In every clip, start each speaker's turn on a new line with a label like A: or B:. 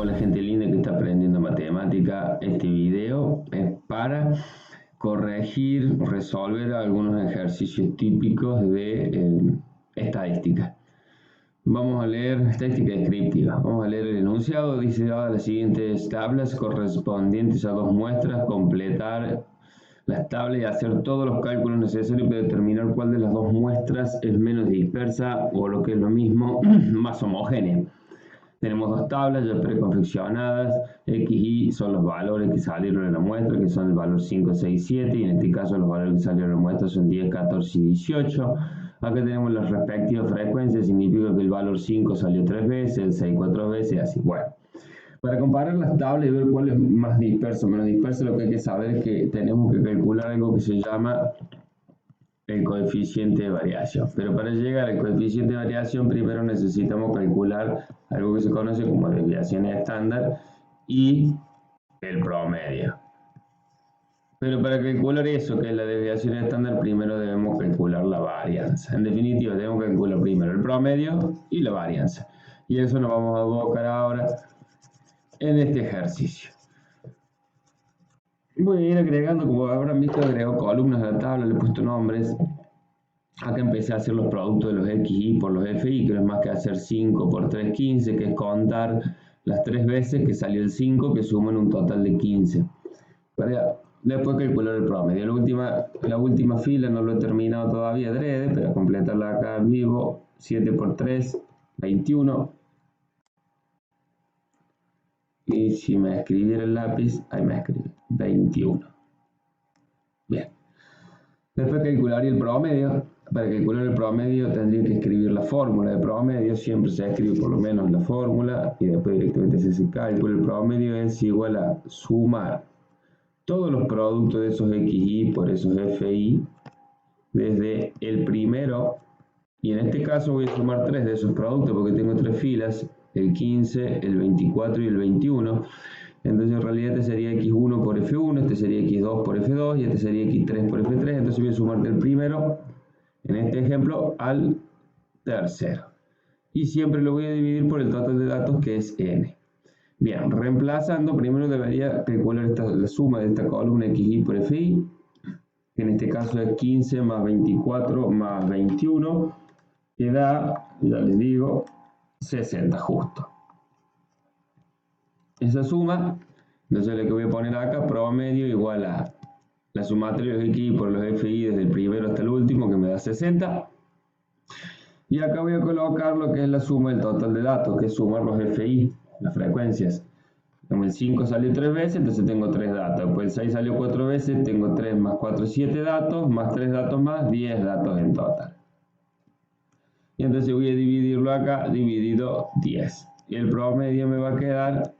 A: Hola gente linda que está aprendiendo matemática. Este video es para corregir, resolver algunos ejercicios típicos de estadística. Vamos a leer estadística descriptiva. Vamos a leer el enunciado. Dice dadas las siguientes tablas correspondientes a dos muestras, completar las tablas y hacer todos los cálculos necesarios para determinar cuál de las dos muestras es menos dispersa o, lo que es lo mismo, más homogénea. Tenemos dos tablas ya preconfeccionadas. X y Y son los valores que salieron en la muestra, que son el valor 5, 6, 7, y en este caso los valores que salieron en la muestra son 10, 14 y 18. Acá tenemos las respectivas frecuencias, significa que el valor 5 salió 3 veces, el 6 4 veces, y así. Bueno, para comparar las tablas y ver cuál es más disperso o menos disperso, lo que hay que saber es que tenemos que calcular algo que se llama el coeficiente de variación. Pero para llegar al coeficiente de variación, primero necesitamos calcular algo que se conoce como desviación estándar y el promedio. Pero para calcular eso, que es la desviación estándar, primero debemos calcular la varianza. En definitiva, debemos calcular primero el promedio y la varianza. Y eso nos vamos a abocar ahora en este ejercicio. Voy a ir agregando, como habrán visto, agrego columnas a la tabla, le he puesto nombres. Acá empecé a hacer los productos de los XY por los FY, que no es más que hacer 5 por 3, 15, que es contar las 3 veces que salió el 5, que suman un total de 15. Para después calcular el promedio. La última fila no lo he terminado todavía adrede, pero completarla acá en vivo. 7 por 3, 21. Y si me escribiera el lápiz, ahí me escribe 21. Bien. Después calcularía el promedio. Para calcular el promedio tendría que escribir la fórmula de promedio. Siempre se escribe por lo menos la fórmula y después directamente se hace el cálculo. El promedio es igual a sumar todos los productos de esos XY por esos FY desde el primero, y en este caso voy a sumar 3 de esos productos porque tengo 3 filas, el 15, el 24 y el 21. Entonces en realidad este sería X1 por F1, este sería X2 por F2 y este sería X3 por F3. Entonces voy a sumar del primero, en este ejemplo, al tercero. Y siempre lo voy a dividir por el total de datos, que es N. Bien, reemplazando, primero debería calcular la suma de esta columna XY por FY, que en este caso es 15 más 24 más 21, que da, ya les digo, 60 justo. Esa suma, entonces lo que voy a poner acá, promedio igual a la sumatoria de los XY por los FY desde el primero hasta el último, que me da 60. Y acá voy a colocar lo que es la suma del total de datos, que es sumar los FY, las frecuencias. Como el 5 salió 3 veces, entonces tengo 3 datos. Después el 6 salió 4 veces, tengo 3 más 4, 7 datos, más 3 datos más, 10 datos en total. Y entonces voy a dividirlo acá, dividido 10. Y el promedio me va a quedar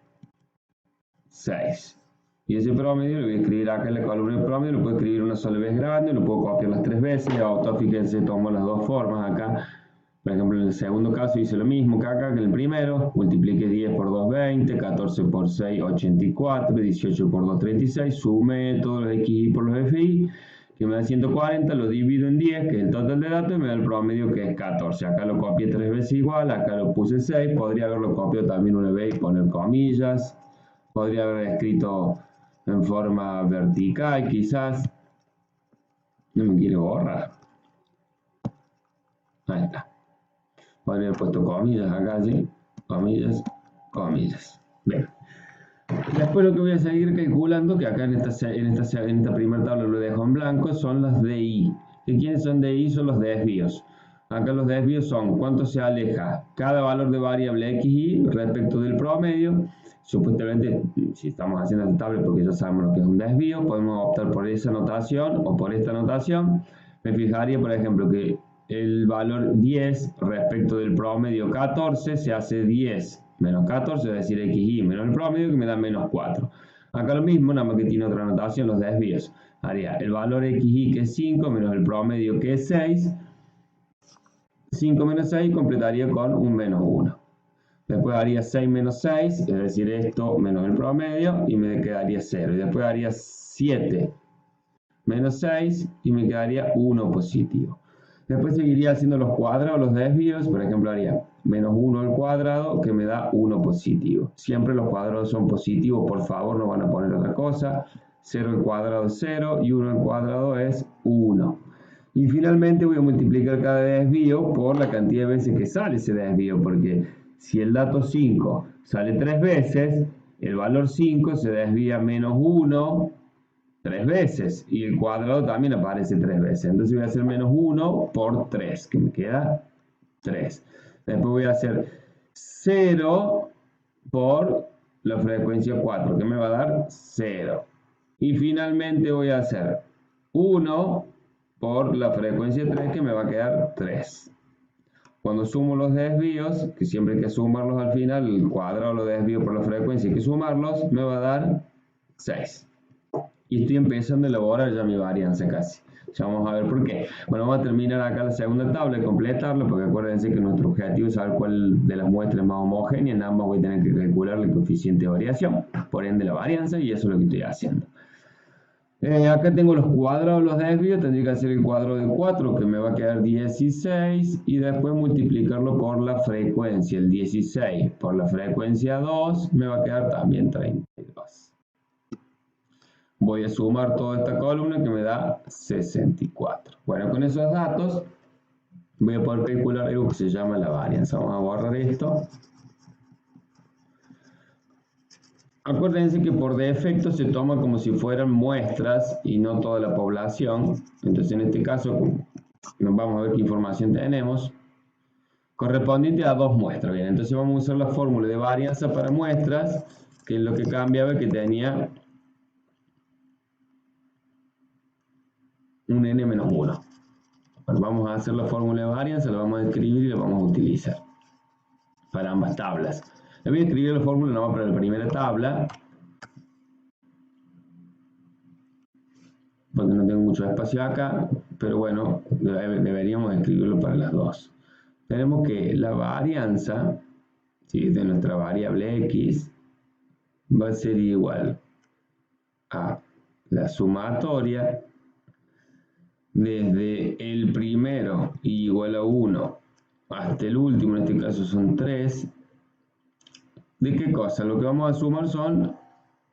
A: 6. Y ese promedio lo voy a escribir acá en la columna de promedio, lo puedo escribir una sola vez grande, lo puedo copiar las 3 veces. Fíjense, tomo las dos formas acá. Por ejemplo, en el segundo caso hice lo mismo que acá, que en el primero. Multipliqué 10 por 2, 20, 14 por 6, 84, 18 por 2, 36. Sumé todos los XY por los FY, que me da 140, lo divido en 10, que es el total de datos, y me da el promedio, que es 14. Acá lo copié 3 veces igual, acá lo puse 6. Podría haberlo copiado también una vez y poner comillas. Podría haber escrito en forma vertical, quizás. No me quiere borrar. Ahí está. Podría haber puesto comillas acá, ¿sí? Comillas, comillas. Bien. Después lo que voy a seguir calculando, que acá en esta primera tabla lo dejo en blanco, son las DI. ¿Y quiénes son DI? Son los desvíos. Acá los desvíos son cuánto se aleja cada valor de variable XY respecto del promedio. Supuestamente, si estamos haciendo esta tabla porque ya sabemos lo que es un desvío, podemos optar por esa notación o por esta notación. Me fijaría, por ejemplo, que el valor 10 respecto del promedio 14 se hace 10 menos 14, es decir, XY menos el promedio, que me da menos 4. Acá lo mismo, nada más que tiene otra notación, los desvíos. Haría el valor XY, que es 5, menos el promedio, que es 6. 5 menos 6 completaría con un menos 1. Después haría 6 menos 6, es decir, esto menos el promedio, y me quedaría 0. Y después haría 7 menos 6 y me quedaría 1 positivo. Después seguiría haciendo los cuadrados, los desvíos. Por ejemplo, haría menos 1 al cuadrado, que me da 1 positivo. Siempre los cuadrados son positivos, por favor, no van a poner otra cosa. 0 al cuadrado es 0 y 1 al cuadrado es 1. Y finalmente voy a multiplicar cada desvío por la cantidad de veces que sale ese desvío, porque si el dato 5 sale 3 veces, el valor 5 se desvía menos 1 3 veces y el cuadrado también aparece 3 veces. Entonces voy a hacer menos 1 por 3, que me queda 3. Después voy a hacer 0 por la frecuencia 4, que me va a dar 0. Y finalmente voy a hacer 1 por la frecuencia 3, que me va a quedar 3. Cuando sumo los desvíos, que siempre hay que sumarlos al final, el cuadrado lo desvío por la frecuencia, hay que sumarlos, me va a dar 6. Y estoy empezando a elaborar ya mi varianza casi. Ya vamos a ver por qué. Bueno, vamos a terminar acá la segunda tabla y completarla, porque acuérdense que nuestro objetivo es saber cuál de las muestras es más homogénea. En ambas voy a tener que calcular el coeficiente de variación, por ende la varianza, y eso es lo que estoy haciendo. Acá tengo los cuadrados, los desvíos. Tendría que hacer el cuadrado de 4, que me va a quedar 16, y después multiplicarlo por la frecuencia. El 16 por la frecuencia 2 me va a quedar también 32. Voy a sumar toda esta columna que me da 64. Bueno, con esos datos voy a poder calcular algo que se llama la varianza. Vamos a borrar esto. Acuérdense que por defecto se toma como si fueran muestras y no toda la población. Entonces en este caso, nos vamos a ver qué información tenemos. Correspondiente a 2 muestras. Bien, entonces vamos a usar la fórmula de varianza para muestras, que es lo que cambiaba, que tenía un n-1. Bueno, vamos a hacer la fórmula de varianza, la vamos a escribir y la vamos a utilizar para ambas tablas. Le voy a escribir la fórmula nomás para la primera tabla, porque no tengo mucho espacio acá, pero bueno, deberíamos escribirlo para las dos. Tenemos que la varianza, ¿sí?, de nuestra variable x va a ser igual a la sumatoria desde el primero igual a 1 hasta el último, en este caso son 3. ¿De qué cosa? Lo que vamos a sumar son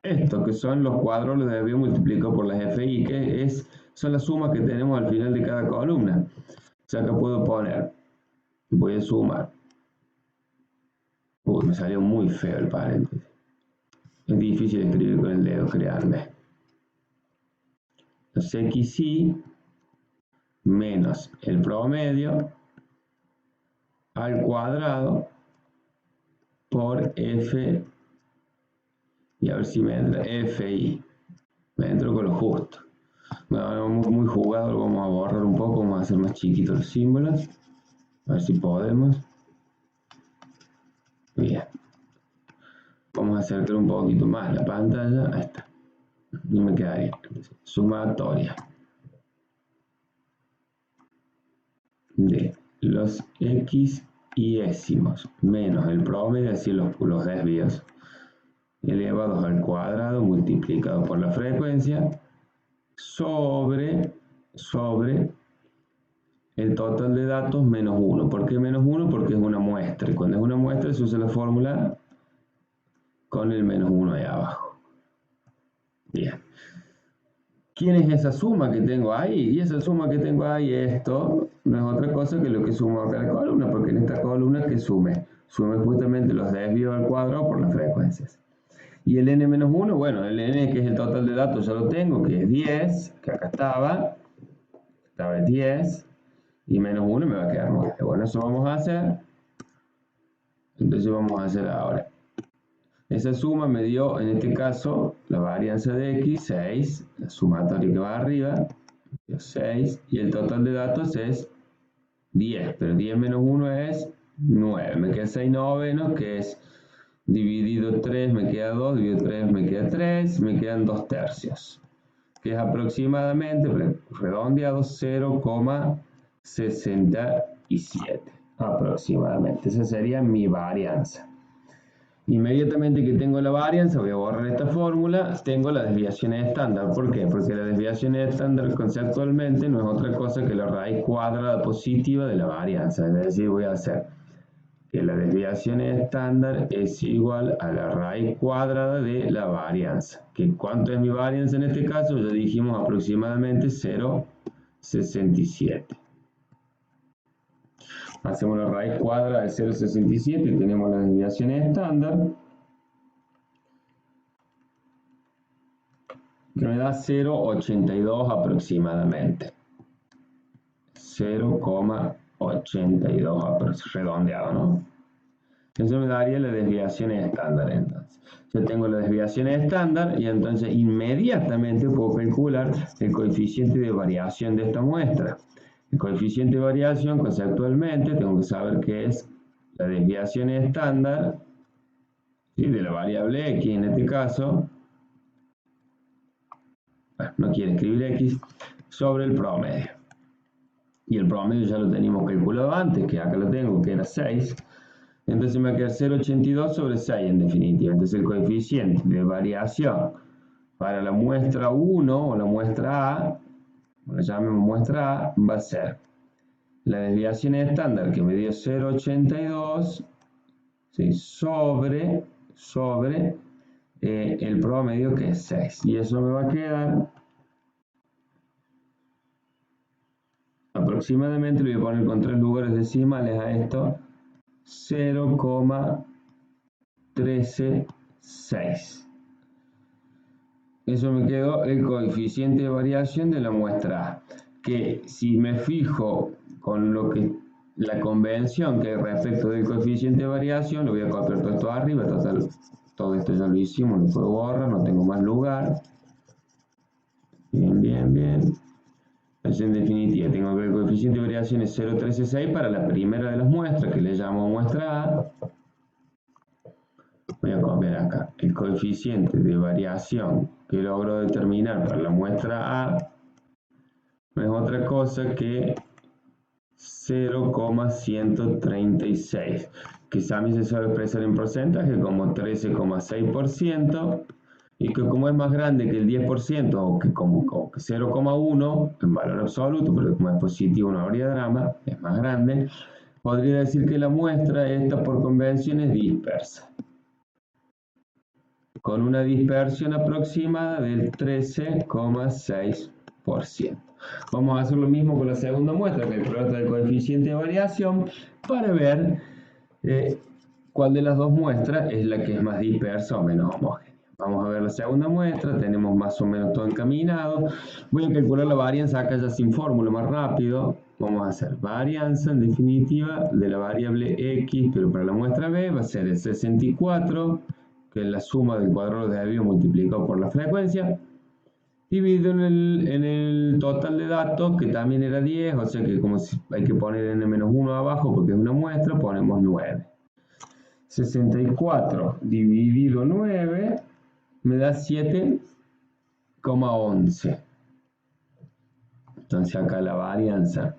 A: esto, que son los cuadrados los desvíos multiplicados por las FI, que son las sumas que tenemos al final de cada columna. O sea, que puedo poner, voy a sumar. Uy, me salió muy feo el paréntesis. Es difícil escribir con el dedo, créanme. Los XY menos el promedio al cuadrado por F, y a ver si me entra FI. Me entro con lo justo. No, muy jugado, lo vamos a borrar un poco, vamos a hacer más chiquitos los símbolos. A ver si podemos. Bien. Vamos a acercar un poquito más la pantalla. Ahí está. Y me quedaría. Sumatoria de los x y décimos menos el promedio, es decir, los desvíos, elevados al cuadrado multiplicado por la frecuencia sobre el total de datos menos 1. ¿Por qué menos 1? Porque es una muestra, y cuando es una muestra se usa la fórmula con el menos 1 ahí abajo. Bien. ¿Quién es esa suma que tengo ahí? Y esa suma que tengo ahí, esto no es otra cosa que lo que sumo acá en la columna, porque en esta columna que sume justamente los desvíos al cuadrado por las frecuencias. Y el n-1, bueno, el n, que es el total de datos, ya lo tengo, que es 10, que acá estaba 10, y menos 1 me va a quedar 9. Bueno, eso vamos a hacer. Entonces vamos a hacer ahora. Esa suma me dio, en este caso, la varianza de x, 6, la sumatoria que va arriba, 6, y el total de datos es 10, pero 10 menos 1 es 9. Me queda 6 novenos, que es dividido 3, me queda 2, dividido 3, me queda 3, me quedan 2 tercios, que es aproximadamente, redondeado, 0,67 aproximadamente. Esa sería mi varianza. Inmediatamente que tengo la varianza, voy a borrar esta fórmula, tengo las desviaciones estándar. ¿Por qué? Porque la desviación estándar conceptualmente no es otra cosa que la raíz cuadrada positiva de la varianza. Es decir, voy a hacer que la desviación estándar es igual a la raíz cuadrada de la varianza. ¿Cuánto es mi varianza en este caso? Ya dijimos aproximadamente 0,67. Hacemos la raíz cuadrada de 0,67 y tenemos la desviación estándar, que me da 0,82 aproximadamente. 0,82 redondeado, ¿no? Eso me daría la desviación estándar entonces. Yo tengo la desviación estándar y entonces inmediatamente puedo calcular el coeficiente de variación de esta muestra. El coeficiente de variación conceptualmente tengo que saber que es la desviación estándar, ¿sí?, de la variable x en este caso. Bueno, no quiere escribir x sobre el promedio. Y el promedio ya lo teníamos calculado antes, que acá lo tengo, que era 6. Entonces me va a quedar 0,82 sobre 6 en definitiva. Entonces el coeficiente de variación para la muestra 1 o la muestra A, la llamemos muestra A, va a ser la desviación estándar que me dio 0,82, ¿sí?, sobre el promedio que es 6. Y eso me va a quedar aproximadamente, le voy a poner con 3 lugares decimales a esto, 0,136. Eso me quedó el coeficiente de variación de la muestra A, que si me fijo con lo que la convención que hay respecto del coeficiente de variación, lo voy a copiar todo esto arriba, total, todo esto ya lo hicimos, lo puedo borrar, no tengo más lugar. Bien, bien, bien. Entonces, en definitiva, tengo que el coeficiente de variación es 0,136 para la primera de las muestras, que le llamo muestra A. Voy a copiar acá. El coeficiente de variación que logro determinar para la muestra A no es otra cosa que 0,136, que también se suele expresar en porcentaje como 13,6%, y que como es más grande que el 10%, o que como que 0,1 en valor absoluto, pero como es positivo no habría drama, es más grande, podría decir que la muestra esta por convención es dispersa, con una dispersión aproximada del 13,6%. Vamos a hacer lo mismo con la segunda muestra, calcular el coeficiente de variación para ver cuál de las dos muestras es la que es más dispersa o menos homogénea. Vamos a ver la segunda muestra, tenemos más o menos todo encaminado. Voy a calcular la varianza acá ya sin fórmula, más rápido. Vamos a hacer varianza en definitiva de la variable x, pero para la muestra b va a ser el 64, que es la suma del cuadrado de desvío multiplicado por la frecuencia, dividido en el total de datos, que también era 10, o sea que como hay que poner n-1 abajo porque es una muestra, ponemos 9. 64 dividido 9 me da 7,11. Entonces acá la varianza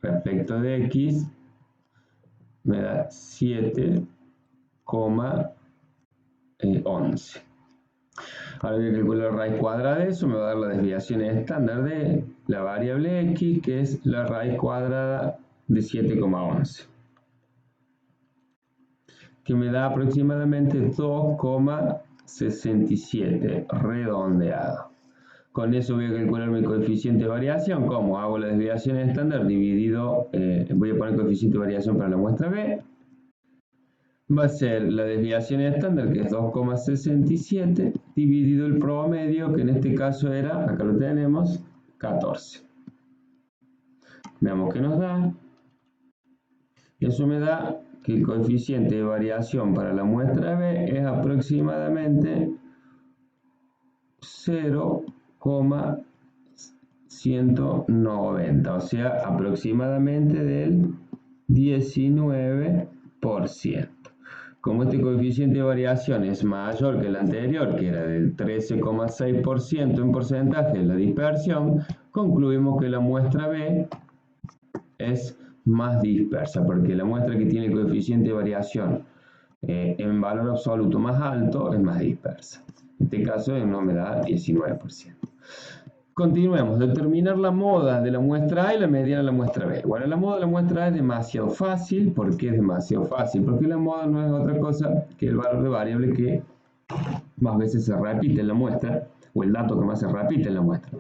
A: respecto de x me da 7,11. Ahora voy a calcular la raíz cuadrada de eso, me va a dar la desviación estándar de la variable x, que es la raíz cuadrada de 7,11, que me da aproximadamente 2,67 redondeado. Con eso voy a calcular mi coeficiente de variación. ¿Cómo? Hago la desviación estándar dividido, voy a poner coeficiente de variación para la muestra B. Va a ser la desviación estándar, que es 2,67, dividido el promedio, que en este caso era, acá lo tenemos, 14. Veamos qué nos da. Eso me da que el coeficiente de variación para la muestra B es aproximadamente 0,190, o sea, aproximadamente del 19%. Como este coeficiente de variación es mayor que el anterior, que era del 13,6% en porcentaje de la dispersión, concluimos que la muestra B es más dispersa, porque la muestra que tiene el coeficiente de variación en valor absoluto más alto es más dispersa. En este caso no me da 19%. Continuemos, determinar la moda de la muestra A y la mediana de la muestra B. Bueno, la moda de la muestra A es demasiado fácil. ¿Por qué es demasiado fácil? Porque la moda no es otra cosa que el valor de variable que más veces se repite en la muestra, o el dato que más se repite en la muestra.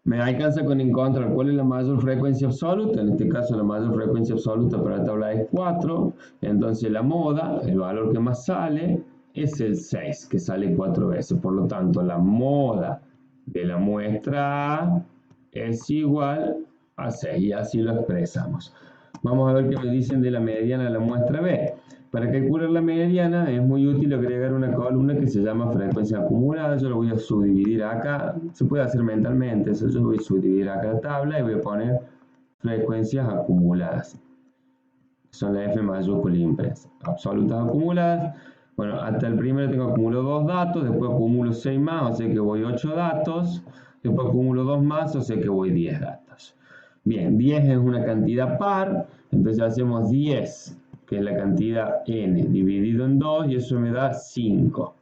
A: Me alcanza con encontrar cuál es la mayor frecuencia absoluta. En este caso la mayor frecuencia absoluta para la tabla es 4. Entonces la moda, el valor que más sale, es el 6, que sale 4 veces. Por lo tanto, la moda de la muestra A es igual a 6. Y así lo expresamos. Vamos a ver qué me dicen de la mediana de la muestra B. Para calcular la mediana es muy útil agregar una columna que se llama frecuencia acumulada. Yo lo voy a subdividir acá. Se puede hacer mentalmente. Eso yo voy a subdividir acá la tabla y voy a poner frecuencias acumuladas. Son la F mayúscula impresa. Absolutas acumuladas. Bueno, hasta el primero tengo acumulo 2 datos. Después acumulo 6 más, o sea que voy 8 datos. Después acumulo 2 más, o sea que voy 10 datos. Bien, 10 es una cantidad par. Entonces hacemos 10, que es la cantidad n, dividido en 2, y eso me da 5.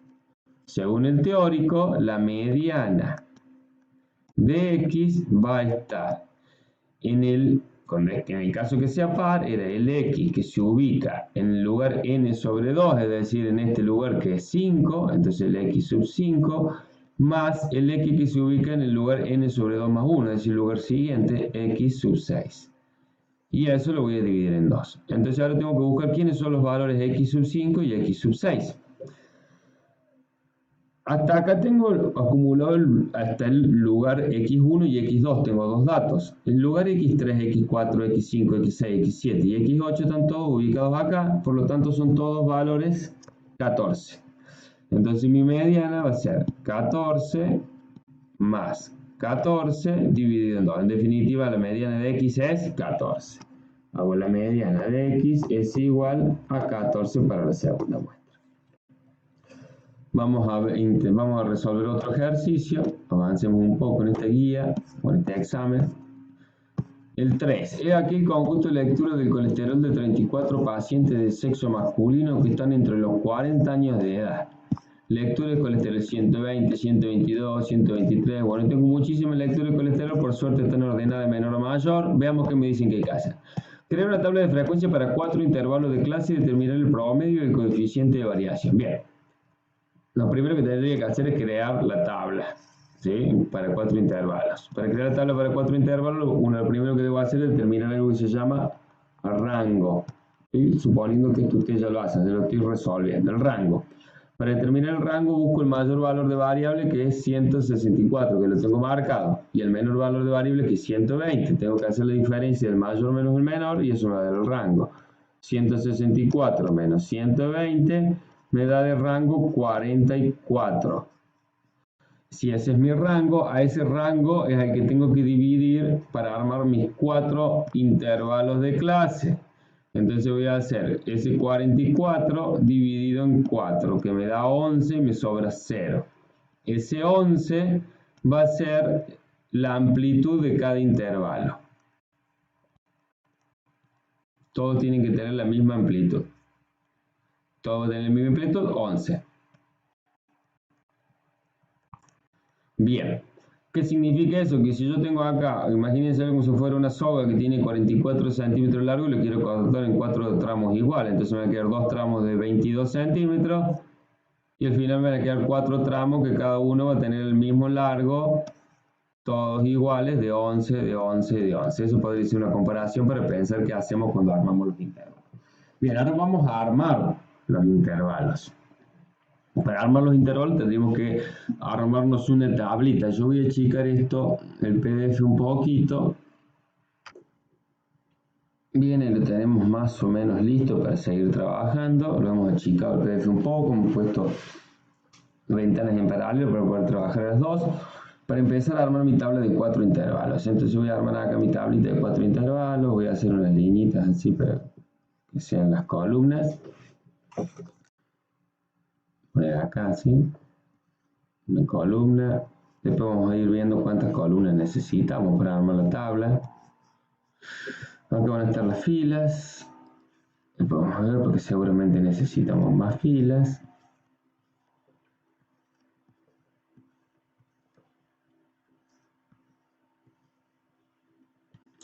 A: Según el teórico, la mediana de x va a estar en el caso que sea par, era el x que se ubica en el lugar n sobre 2, es decir, en este lugar que es 5, entonces el x sub 5, más el x que se ubica en el lugar n sobre 2 más 1, es decir, el lugar siguiente, x sub 6. Y a eso lo voy a dividir en 2. Entonces ahora tengo que buscar quiénes son los valores x sub 5 y x sub 6. Hasta acá tengo acumulado hasta el lugar x1 y x2, tengo dos datos. El lugar x3, x4, x5, x6, x7 y x8 están todos ubicados acá, por lo tanto son todos valores 14. Entonces mi mediana va a ser 14 más 14 dividido en 2. En definitiva, la mediana de x es 14. Hago la mediana de x es igual a 14 para la segunda muestra. Vamos a resolver otro ejercicio. Avancemos un poco en esta guía, o en este examen. El 3. He aquí el conjunto de lectura del colesterol de 34 pacientes de sexo masculino que están entre los 40 años de edad. Lectura de colesterol 120, 122, 123. Bueno, tengo muchísimas lecturas de colesterol, por suerte están ordenadas de menor a mayor. Veamos qué me dicen que hay que hacer. Crear una tabla de frecuencia para 4 intervalos de clase y determinar el promedio y el coeficiente de variación. Bien. Lo primero que tendría que hacer es crear la tabla, ¿sí? Para 4 intervalos. Para crear la tabla para 4 intervalos, lo primero que debo hacer es determinar algo que se llama rango. ¿Sí? Suponiendo que esto usted ya lo hace, se lo estoy resolviendo. El rango. Para determinar el rango busco el mayor valor de variable, que es 164, que lo tengo marcado, y el menor valor de variable, que es 120. Tengo que hacer la diferencia del mayor menos el menor y eso me da el rango. 164 menos 120 me da de rango 44. Si ese es mi rango, a ese rango es el que tengo que dividir para armar mis 4 intervalos de clase. Entonces voy a hacer ese 44 dividido en 4, que me da 11 y me sobra 0. Ese 11 va a ser la amplitud de cada intervalo. Todos tienen que tener la misma amplitud. Todos tienen la misma amplitud, 11. Bien. ¿Qué significa eso? Que si yo tengo acá, imagínense como si fuera una soga que tiene 44 centímetros largo y lo quiero cortar en 4 tramos iguales. Entonces me van a quedar 2 tramos de 22 centímetros y al final me van a quedar 4 tramos que cada uno va a tener el mismo largo, todos iguales, de 11, de 11, de 11. Eso podría ser una comparación para pensar qué hacemos cuando armamos los intervalos. Bien, ahora vamos a armar los intervalos. Para armar los intervalos tendríamos que armarnos una tablita. Yo voy a achicar esto, el PDF un poquito. Bien, lo tenemos más o menos listo para seguir trabajando. Lo hemos achicado el PDF un poco, hemos puesto ventanas en paralelo para poder trabajar las dos. Para empezar a armar mi tabla de 4 intervalos. Entonces voy a armar acá mi tablita de 4 intervalos. Voy a hacer unas liñitas así para que sean las columnas. Poner acá así, una columna. Después vamos a ir viendo cuántas columnas necesitamos para armar la tabla. Acá van a estar las filas. Vamos a ver porque seguramente necesitamos más filas.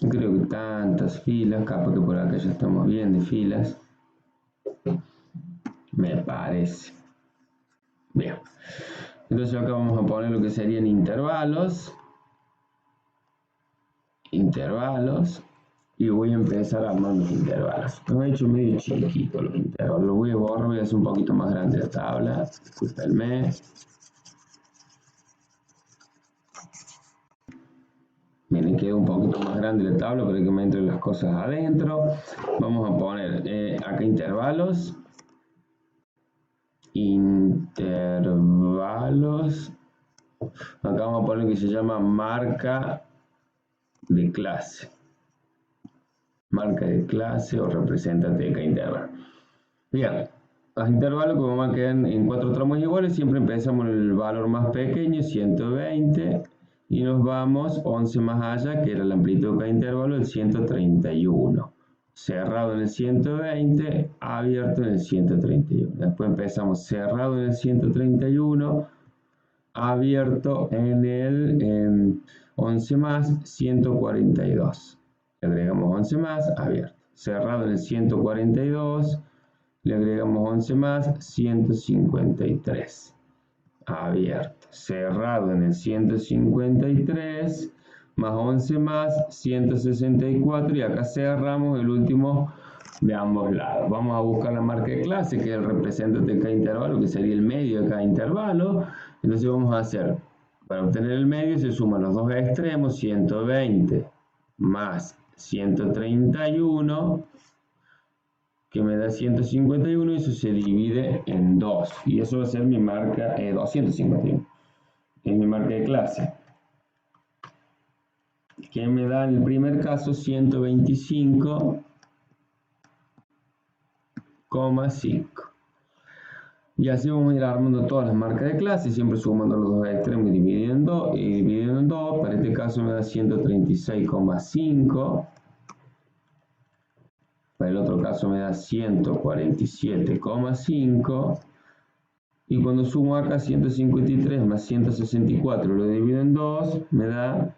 A: No creo que tantas filas, capaz que por acá ya estamos bien de filas. Me parece. Bien. Entonces acá vamos a poner lo que serían intervalos. Intervalos. Y voy a empezar a armar los intervalos. Lo he hecho medio chiquito los intervalos. Lo voy a borrar, voy a hacer un poquito más grande la tabla. Disculpenme. Miren, queda un poquito más grande la tabla para que me entren las cosas adentro. Vamos a poner acá intervalos. Intervalos. Acá vamos a poner que se llama marca de clase. Marca de clase o representante de cada intervalo. Bien, los intervalos como van a quedar en 4 tramos iguales, siempre empezamos en el valor más pequeño, 120, y nos vamos 11 más allá, que era la amplitud de cada intervalo, el 131. Cerrado en el 120, abierto en el 131. Después empezamos cerrado en el 131, abierto en el 11 más, 142. Le agregamos 11 más, abierto. Cerrado en el 142, le agregamos 11 más, 153. Abierto. Cerrado en el 153, más 11 más, 164. Y acá cerramos el último de ambos lados. Vamos a buscar la marca de clase, que es el representante de cada intervalo, que sería el medio de cada intervalo. Entonces vamos a hacer, para obtener el medio se suman los dos extremos, 120 más 131, que me da 151, y eso se divide en 2. Y eso va a ser mi marca 251. Es mi marca de clase. Que me da en el primer caso 125,5. Y así vamos a ir armando todas las marcas de clase, siempre sumando los dos extremos y dividiendo en 2. Para este caso me da 136,5. Para el otro caso me da 147,5. Y cuando sumo acá 153 más 164, lo divido en 2, me da,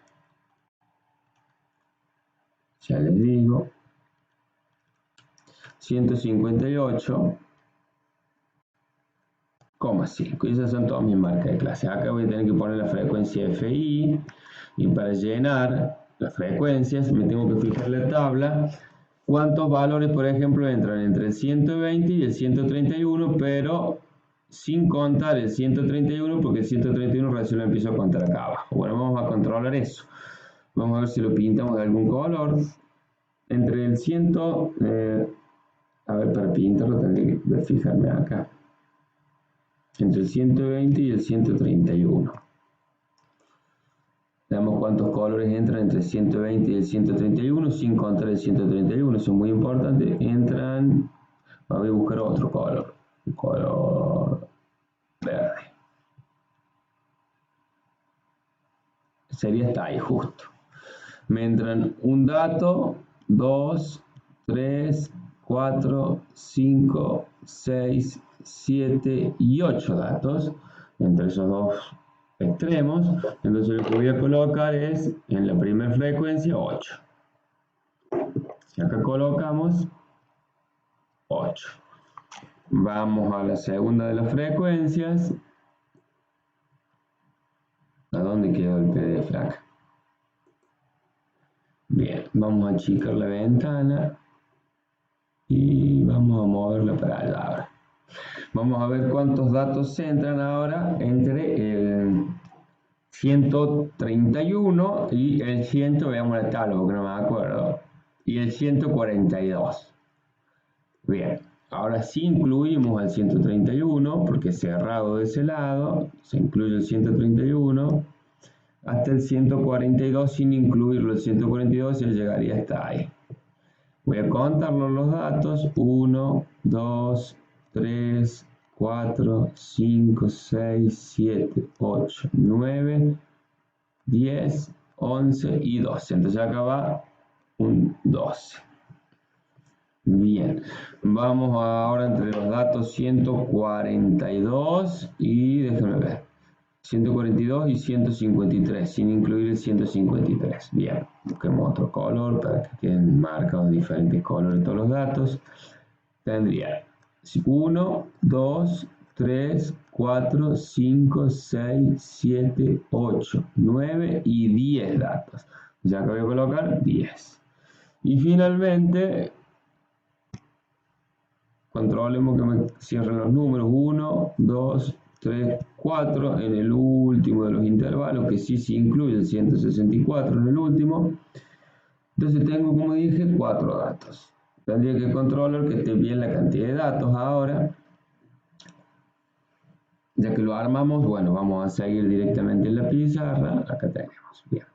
A: ya les digo, 158,5. Y esas son todas mis marcas de clase. Acá voy a tener que poner la frecuencia FI. Y para llenar las frecuencias me tengo que fijar en la tabla cuántos valores, por ejemplo, entran entre el 120 y el 131, pero sin contar el 131, porque el 131 recién lo empiezo a contar acá abajo. Bueno, vamos a controlar eso. Vamos a ver si lo pintamos de algún color. Entre el 100, a ver, para pintarlo tendré que fijarme acá. Entre el 120 y el 131. Veamos cuántos colores entran entre el 120 y el 131, sin contar el 131. Eso es muy importante. Entran, voy a buscar otro color. Un color verde. Sería hasta ahí justo. Me entran un dato, 2, 3, 4, 5, 6, 7 y 8 datos entre esos dos extremos. Entonces lo que voy a colocar es en la primera frecuencia 8. Y acá colocamos 8. Vamos a la segunda de las frecuencias. ¿A dónde quedó el PDF acá? Bien, vamos a achicar la ventana y vamos a moverla para allá ahora. Vamos a ver cuántos datos entran ahora entre el 131 y el 100, veamos la tabla porque no me acuerdo, y el 142. Bien, ahora sí incluimos el 131 porque cerrado de ese lado, se incluye el 131. Hasta el 142 sin incluirlo, el 142 ya llegaría hasta ahí. Voy a contarlos los datos: 1, 2, 3, 4, 5, 6, 7, 8, 9, 10, 11 y 12. Entonces acá va un 12. Bien, vamos ahora entre los datos 142 y, déjenme ver, 142 y 153, sin incluir el 153. Bien, busquemos otro color para que queden marcados diferentes colores todos los datos. Tendría 1, 2, 3, 4, 5, 6, 7, 8, 9 y 10 datos. Ya que voy a colocar 10. Y finalmente, controlemos que me cierren los números 1, 2, 3, 4 en el último de los intervalos, que sí se incluye el 164 en el último. Entonces tengo, como dije, 4 datos. Tendría que controlar que esté bien la cantidad de datos ahora. Ya que lo armamos, bueno, vamos a seguir directamente en la pizarra. Acá tenemos, bien.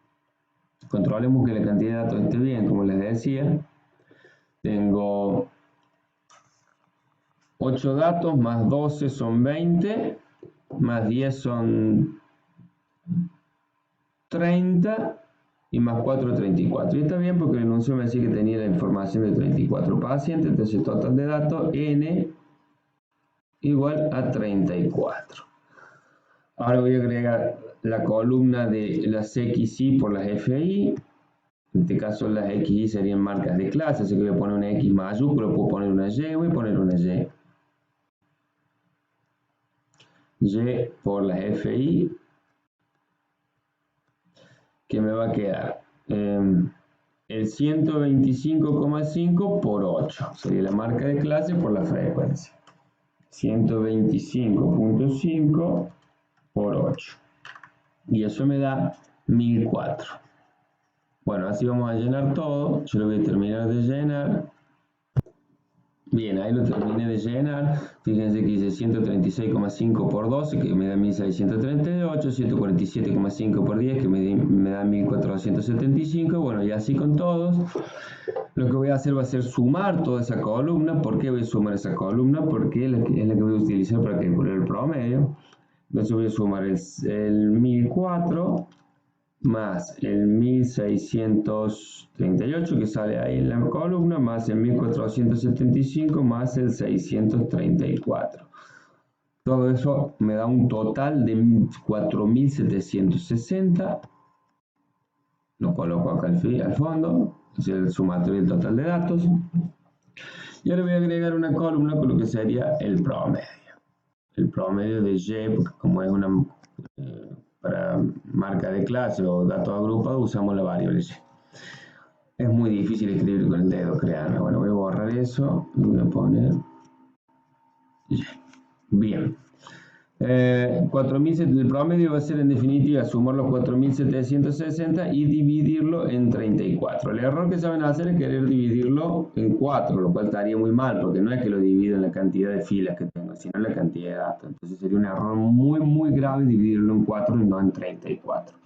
A: Controlemos que la cantidad de datos esté bien, como les decía. Tengo 8 datos, más 12 son 20, más 10 son 30 y más 4, 34. Y está bien porque el enunciado me decía que tenía la información de 34 pacientes, entonces total de datos n igual a 34. Ahora voy a agregar la columna de las XY por las FI. En este caso las XY serían marcas de clase, así que voy a poner una X mayúscula, puedo poner una Y, voy a poner una Y. Y por las FI, que me va a quedar el 125,5 por 8, sería la marca de clase por la frecuencia. 125.5 por 8. Y eso me da 1004. Bueno, así vamos a llenar todo. Yo lo voy a terminar de llenar. Bien, ahí lo terminé de llenar. Fíjense que hice 136,5 por 12, que me da 1638, 147,5 por 10, que me da 1475. Bueno, y así con todos. Lo que voy a hacer va a ser sumar toda esa columna. ¿Por qué voy a sumar esa columna? Porque es la que voy a utilizar para calcular el promedio. Entonces voy a sumar el 1004 más el 1638 que sale ahí en la columna, más el 1475 más el 634. Todo eso me da un total de 4760. Lo coloco acá al fondo, es el sumatorio del total de datos. Y ahora voy a agregar una columna con lo que sería el promedio. El promedio de Y, porque como es una para marca de clase o datos agrupados, usamos la variable Y. Es muy difícil escribir con el dedo, créanme. Bueno, voy a borrar eso y voy a poner Y. Bien. El promedio va a ser en definitiva sumar los 4760 y dividirlo en 34. El error que saben hacer es querer dividirlo en 4, lo cual estaría muy mal, porque no es que lo divido en la cantidad de filas que tengo, sino en la cantidad de datos. Entonces sería un error muy, muy grave dividirlo en 4 y no en 34.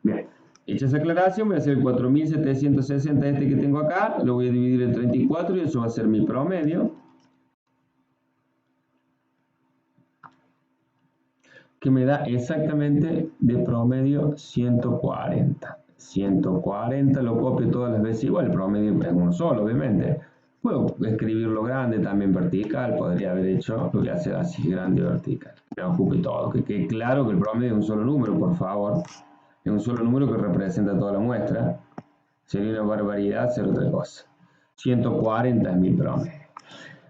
A: Bien, hecha esa aclaración, voy a hacer el 4760 este que tengo acá, lo voy a dividir en 34 y eso va a ser mi promedio, que me da exactamente de promedio 140. 140 lo copio todas las veces igual, el promedio es uno solo, obviamente. Puedo escribirlo grande, también vertical, podría haber hecho, lo voy a hacer así, grande y vertical. Me ocupe todo, que quede claro que el promedio es un solo número, por favor. Es un solo número que representa toda la muestra. Sería una barbaridad hacer otra cosa. 140 es mi promedio.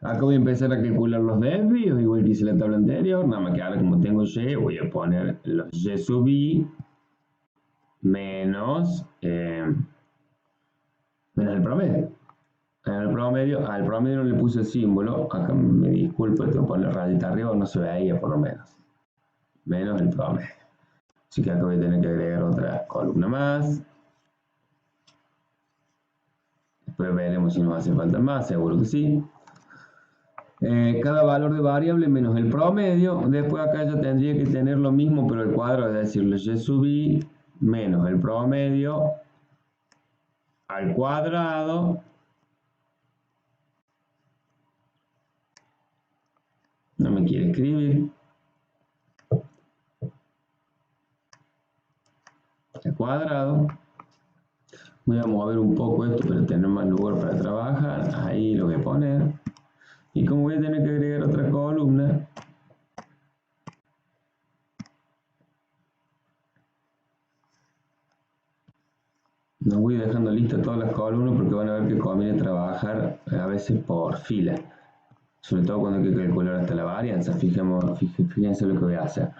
A: Acá voy a empezar a calcular los desvíos, igual que hice la tabla anterior, nada más que ahora como tengo Y, voy a poner los Y sub I menos el promedio. Al promedio no le puse el símbolo, acá me disculpo, tengo que poner rayita arriba, no se veía por lo menos. Menos el promedio. Así que acá voy a tener que agregar otra columna más. Después veremos si nos hace falta más, seguro que sí. Cada valor de variable menos el promedio. Después acá ya tendría que tener lo mismo, pero el cuadrado, es decir, Y sub I menos el promedio al cuadrado no me quiere escribir, al cuadrado Voy a mover un poco esto para tener más lugar para trabajar. Ahí lo voy a poner. Y como voy a tener que agregar otra columna, no voy dejando listas todas las columnas porque van a ver que conviene trabajar a veces por fila. Sobre todo cuando hay que calcular hasta la varianza. Fíjense lo que voy a hacer.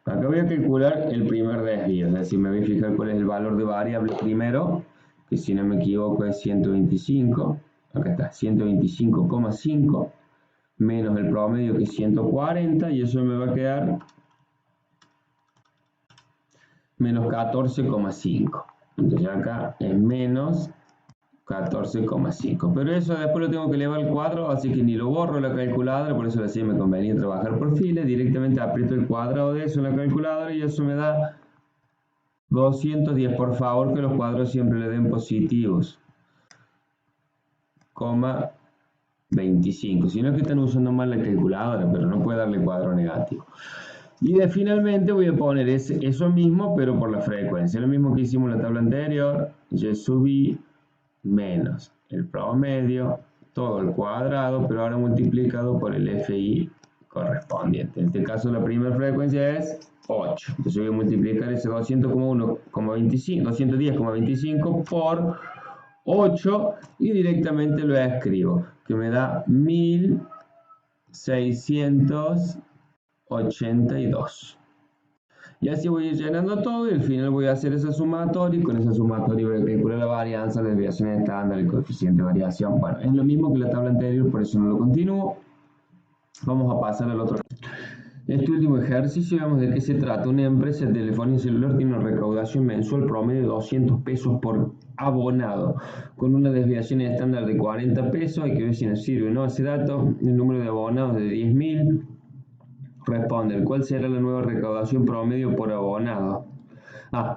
A: Acá voy a calcular el primer desvío, es decir, me voy a fijar cuál es el valor de variable primero, que si no me equivoco es 125, acá está, 125,5, menos el promedio que es 140, y eso me va a quedar menos 14,5. Entonces acá es menos 14,5. Pero eso después lo tengo que elevar al cuadrado, así que ni lo borro en la calculadora, por eso decía me convenía trabajar por fila. Directamente aprieto el cuadrado de eso en la calculadora y eso me da 210. Por favor, que los cuadros siempre le den positivos. 25. Si no es que están usando mal la calculadora, pero no puede darle cuadro negativo. Y finalmente voy a poner eso mismo, pero por la frecuencia. Lo mismo que hicimos en la tabla anterior. Y subí menos el promedio, todo al cuadrado, pero ahora multiplicado por el FI correspondiente. En este caso la primera frecuencia es 8. Entonces voy a multiplicar ese 210,25 por 8 y directamente lo escribo, que me da 1682. Y así voy a ir llenando todo y al final voy a hacer esa sumatoria y con esa sumatoria voy a calcular la varianza, la desviación estándar, el coeficiente de variación. Bueno, es lo mismo que la tabla anterior, por eso no lo continúo. Vamos a pasar al otro. Este último ejercicio, vemos de qué se trata. Una empresa de telefonía celular tiene una recaudación mensual promedio de 200 pesos por abonado, con una desviación estándar de 40 pesos. Hay que ver si nos sirve o no ese dato. El número de abonados de 10.000. Responde, ¿cuál será la nueva recaudación promedio por abonado?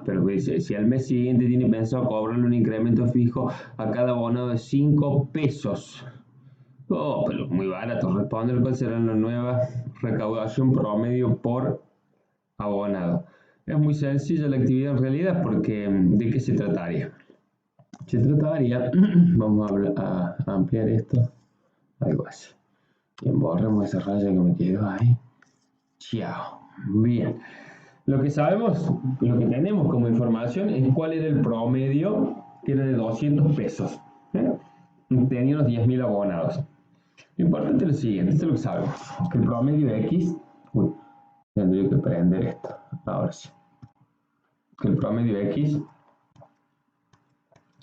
A: Pero si al mes siguiente tiene pensado cobrarle un incremento fijo a cada abonado de 5 pesos. Pero muy barato. Responde, ¿cuál será la nueva recaudación promedio por abonado? Es muy sencilla la actividad en realidad, porque ¿de qué se trataría? Se trataría, vamos a ampliar esto, algo así. Y borremos esa raya que me quedó ahí. Chao. Bien. Lo que sabemos, lo que tenemos como información es cuál era el promedio, que era de 200 pesos. Tenía unos 10.000 abonados. Lo importante es lo siguiente, esto es lo que sabemos, que el promedio X, tendría que prender esto, ahora sí. Que el promedio X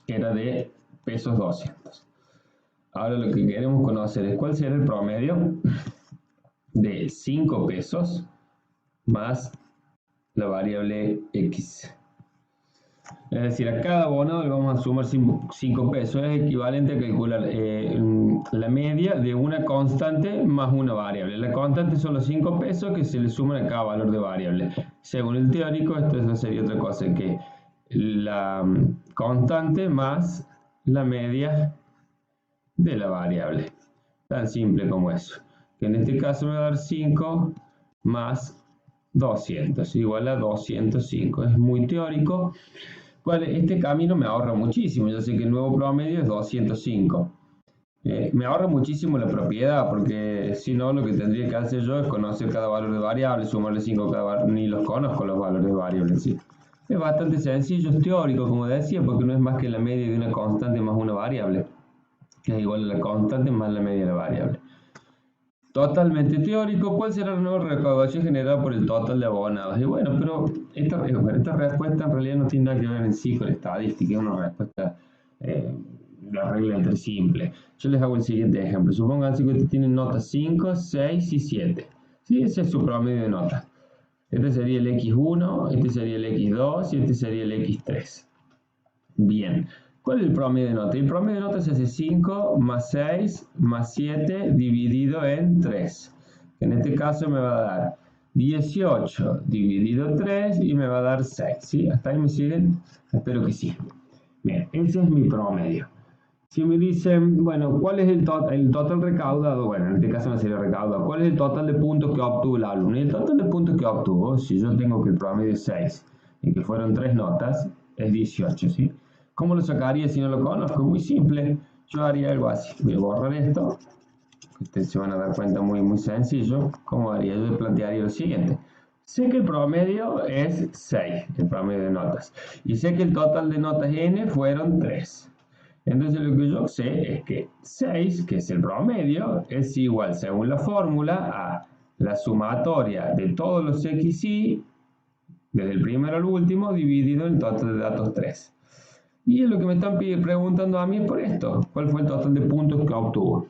A: era de pesos 200. Ahora lo que queremos conocer es cuál será el promedio de 5 pesos más la variable X. Es decir, a cada abonado le vamos a sumar 5 pesos. Es equivalente a calcular la media de una constante más una variable. La constante son los 5 pesos que se le suman a cada valor de variable. Según el teórico, esto no sería otra cosa que la constante más la media de la variable. Tan simple como eso. Que en este caso me va a dar 5 más 200, igual a 205. Es muy teórico. Este camino me ahorra muchísimo. Yo sé que el nuevo promedio es 205. Me ahorra muchísimo la propiedad, porque si no, lo que tendría que hacer yo es conocer cada valor de variable, sumarle 5 cada valor. Ni los conozco los valores de variable en sí. Es bastante sencillo, es teórico, como decía, porque no es más que la media de una constante más una variable, que es igual a la constante más la media de la variable. Totalmente teórico. ¿Cuál será la nueva recaudación generada por el total de abonados? Y bueno, pero esta respuesta en realidad no tiene nada que ver en sí con la estadística, es una respuesta la regla entre simple. Yo les hago el siguiente ejemplo. Supongan que ustedes tienen notas 5, 6 y 7. ¿Sí? Ese es su promedio de notas. Este sería el X1, este sería el X2 y este sería el X3. Bien. ¿Cuál es el promedio de nota? El promedio de nota se hace 5 más 6 más 7 dividido en 3. En este caso me va a dar 18 dividido 3 y me va a dar 6. ¿Sí? ¿Hasta ahí me siguen? Espero que sí. Bien, ese es mi promedio. Si me dicen, bueno, ¿cuál es el total recaudado? Bueno, en este caso no sería recaudado. ¿Cuál es el total de puntos que obtuvo el alumno? Y el total de puntos que obtuvo, si yo tengo que el promedio es 6 y que fueron 3 notas, es 18, ¿sí? ¿Cómo lo sacaría si no lo conozco? Muy simple. Yo haría algo así. Voy a borrar esto. Ustedes se van a dar cuenta muy sencillo. ¿Cómo haría? Yo plantearía lo siguiente. Sé que el promedio es 6, el promedio de notas. Y sé que el total de notas n fueron 3. Entonces lo que yo sé es que 6, que es el promedio, es igual, según la fórmula, a la sumatoria de todos los xy, desde el primero al último, dividido en el total de datos 3. Y lo que me están preguntando a mí es por esto. ¿Cuál fue el total de puntos que obtuvo?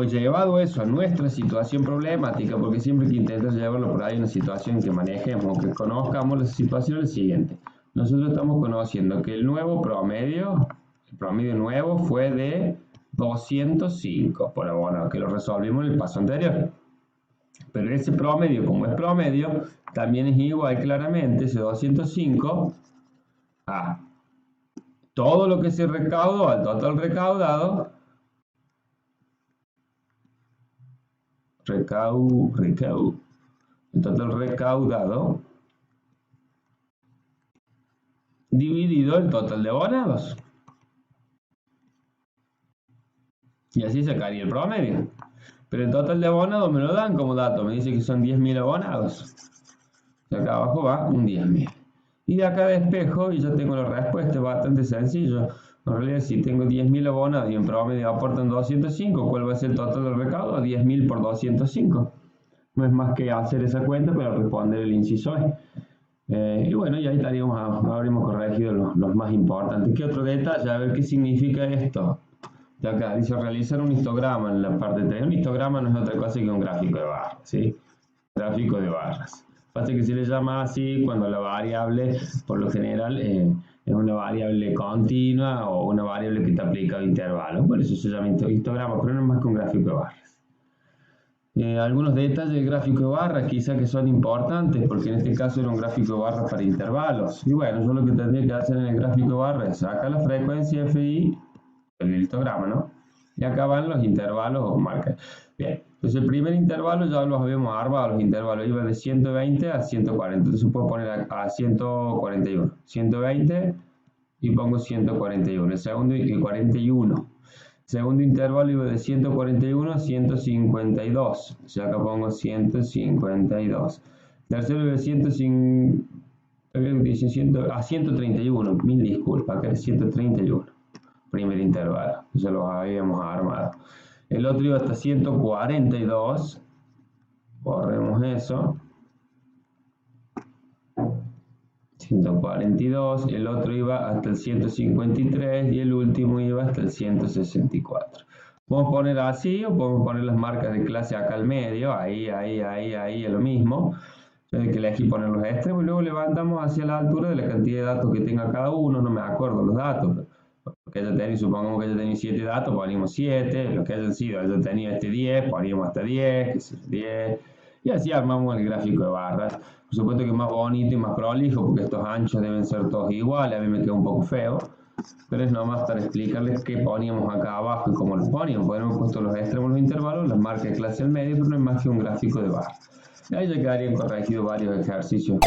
A: Llevado eso a nuestra situación problemática, porque siempre que intentas llevarlo por ahí a una situación que manejemos, que conozcamos la situación es la siguiente. Nosotros estamos conociendo que el promedio nuevo fue de 205, por bueno, que lo resolvimos en el paso anterior. Pero ese promedio, como es promedio, también es igual claramente, ese 205, a todo lo que se recaudó, al total recaudado, el total recaudado dividido el total de abonados. Y así sacaría el promedio. Pero el total de abonados me lo dan como dato, me dice que son 10.000 abonados. De acá abajo va un 10.000. Y de acá despejo y ya tengo la respuesta, es bastante sencillo. En realidad, si tengo 10.000 abonados y en promedio aportan 205, ¿cuál va a ser el total del recaudo? 10.000 por 205. No es más que hacer esa cuenta para responder el inciso E. Y bueno, ya estaríamos, habríamos corregido los más importantes. ¿Qué otro detalle? A ver qué significa esto. De acá dice realizar un histograma en la parte 3. Un histograma no es otra cosa que un gráfico de barras, ¿sí? Gráfico de barras. Pasa que se le llama así cuando la variable, por lo general, es una variable continua o una variable que te aplica a intervalos. Por eso se llama histograma, pero no es más que un gráfico de barras. Algunos detalles del gráfico de barras quizá que son importantes, porque en este caso era un gráfico de barras para intervalos. Y bueno, yo lo que tendría que hacer en el gráfico de barras es sacar la frecuencia FI, el histograma, ¿no? Y acá van los intervalos o marcas. Bien, entonces el primer intervalo ya los habíamos armado, los intervalos iban de 120 a 140, entonces puedo poner a 141, 120 y pongo 141, el segundo y 41. Segundo intervalo iba de 141 a 152. O sea, acá pongo 152. Tercero iba de 131. Mil disculpas, acá es 131. Primer intervalo. Ya lo habíamos armado. El otro iba hasta 142. Borremos eso. 142, el otro iba hasta el 153 y el último iba hasta el 164. Podemos poner así o podemos poner las marcas de clase acá al medio, ahí es lo mismo. Hay que elegir poner los extremos y luego levantamos hacia la altura de la cantidad de datos que tenga cada uno, no me acuerdo los datos. Lo que haya tenido, supongamos que haya tenido 7 datos, ponemos 7, lo que hayan sido, haya tenido 10, poníamos hasta 10, que sea 10. Y así armamos el gráfico de barras. Por supuesto que es más bonito y más prolijo porque estos anchos deben ser todos iguales. A mí me queda un poco feo. Pero es nomás para explicarles qué poníamos acá abajo y cómo los poníamos. Podríamos haber puesto los extremos, los intervalos, las marcas de clase al medio, pero no es más que un gráfico de barras. Ahí ya quedarían corregidos varios ejercicios.